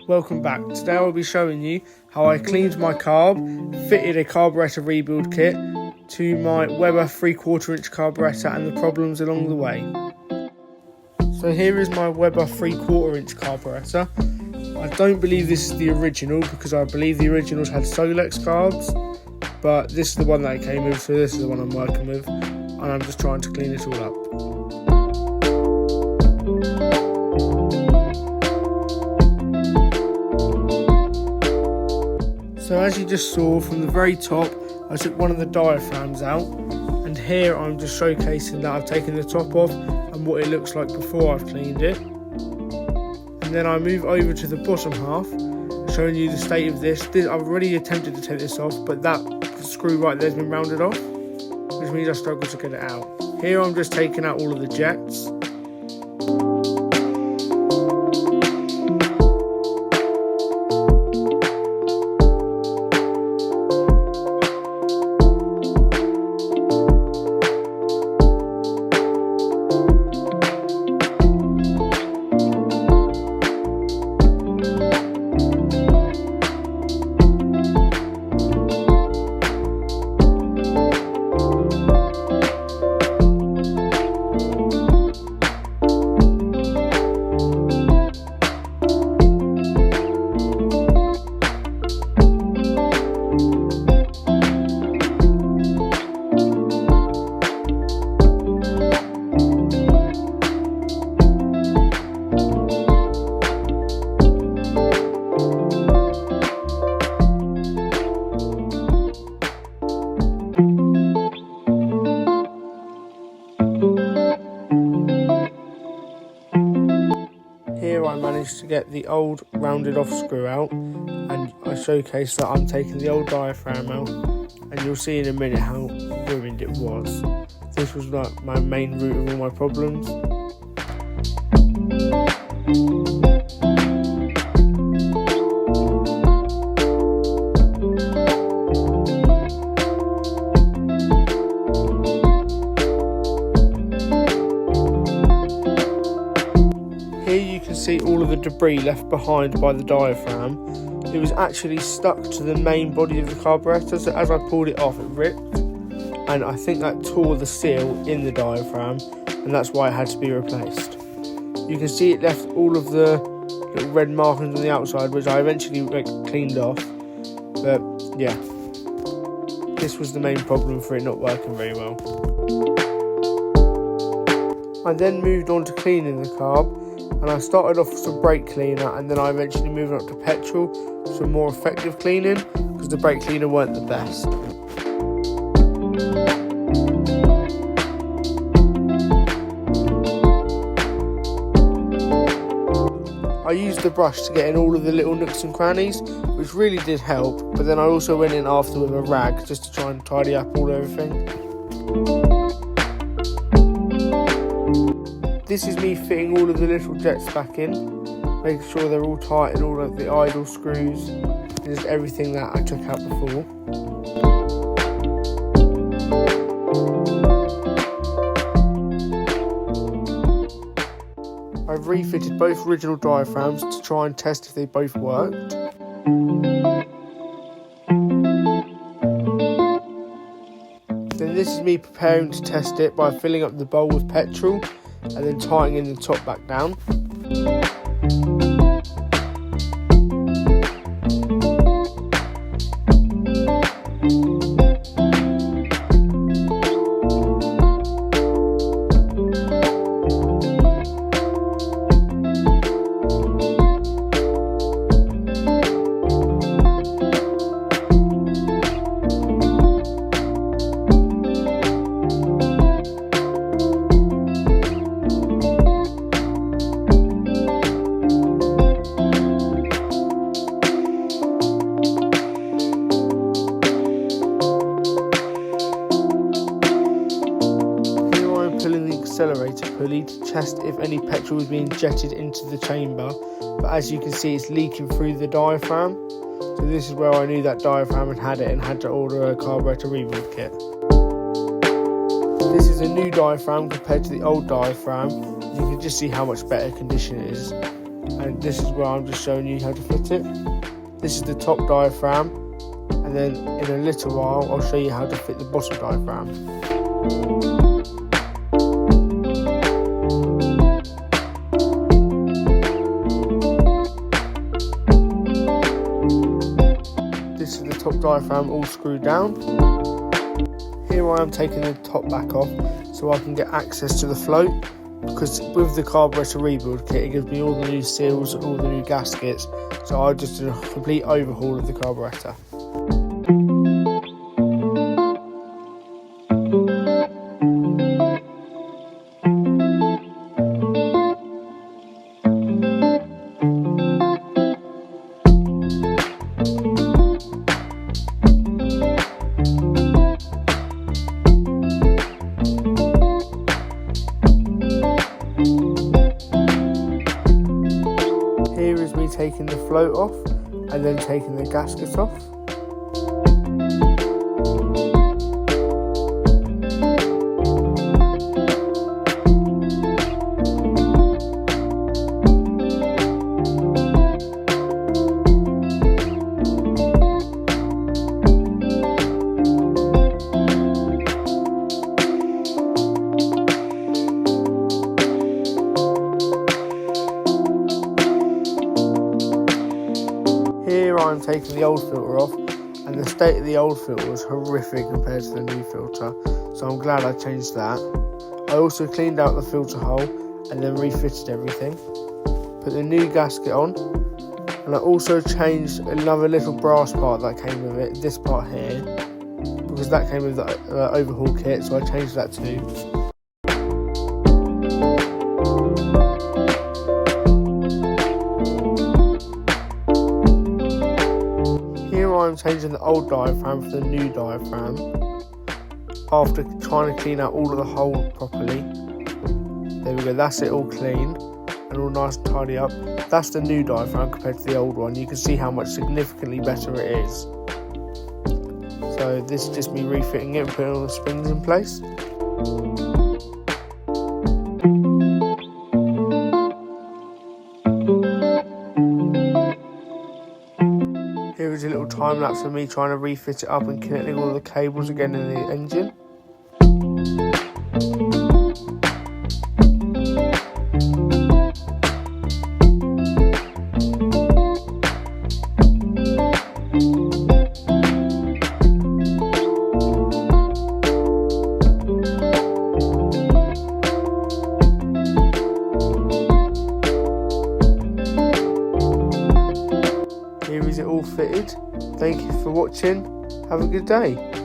Welcome back. Today I'll be showing you how I cleaned my carb, fitted a carburettor rebuild kit to my Weber 3/4 inch carburettor and the problems along the way. So here is my Weber 3/4 inch carburettor. I don't believe this is the original because I believe the originals had Solex carbs, but this is the one that I came with, so this is the one I'm working with, and I'm just trying to clean it all up. So as you just saw from the very top, I took one of the diaphragms out, and here I'm just showcasing that I've taken the top off and what it looks like before I've cleaned it. And then I move over to the bottom half, showing you the state of this. I've already attempted to take this off, but that screw right there has been rounded off, which means I struggle to get it out. Here I'm just taking out all of the jets. Here I managed to get the old rounded off screw out, and I showcase that I'm taking the old diaphragm out, and you'll see in a minute how ruined it was. This was like my main root of all my problems. Here you can see all of the debris left behind by the diaphragm. It was actually stuck to the main body of the carburettor, so as I pulled it off it ripped, and I think that tore the seal in the diaphragm, and that's why it had to be replaced. You can see it left all of the little red markings on the outside, which I eventually cleaned off, but yeah, this was the main problem for it not working very well. I then moved on to cleaning the carb, and I started off with some brake cleaner, and then I eventually moved up to petrol for some more effective cleaning because the brake cleaner weren't the best. I used the brush to get in all of the little nooks and crannies, which really did help, but then I also went in after with a rag just to try and tidy up everything. This is me fitting all of the little jets back in, making sure they're all tight and all of the idle screws, and just everything that I took out before. I've refitted both original diaphragms to try and test if they both worked. Then this is me preparing to test it by filling up the bowl with petrol and then tightening the top back down. Accelerator pulley to test if any petrol is being jetted into the chamber, but as you can see it's leaking through the diaphragm, so this is where I knew that diaphragm had it and had to order a carburettor rebuild kit. This is a new diaphragm compared to the old diaphragm. You can just see how much better condition it is. and this is where I'm just showing you how to fit it. This is the top diaphragm, and then in a little while I'll show you how to fit the bottom diaphragm. This is the top diaphragm all screwed down. Here I am taking the top back off so I can get access to the float, because with the carburettor rebuild kit it gives me all the new seals and all the new gaskets, so I just did a complete overhaul of the carburettor. Here is me taking the float off and then taking the gasket off. Here I'm taking the old filter off, and the state of the old filter was horrific compared to the new filter, so I'm glad I changed that. I also cleaned out the filter hole and then refitted everything. Put the new gasket on, and I also changed another little brass part that came with it, this part here, because that came with the overhaul kit, so I changed that too. I'm changing the old diaphragm for the new diaphragm after trying to clean out all of the hole properly. There we go, that's it all clean and all nice and tidy up. That's the new diaphragm compared to the old one. You can see how much significantly better it is. So this is just me refitting it and putting all the springs in place. Here is a little time lapse of me trying to refit it up and connecting all the cables again in the engine. Here is it all fitted. Thank you for watching. Have a good day.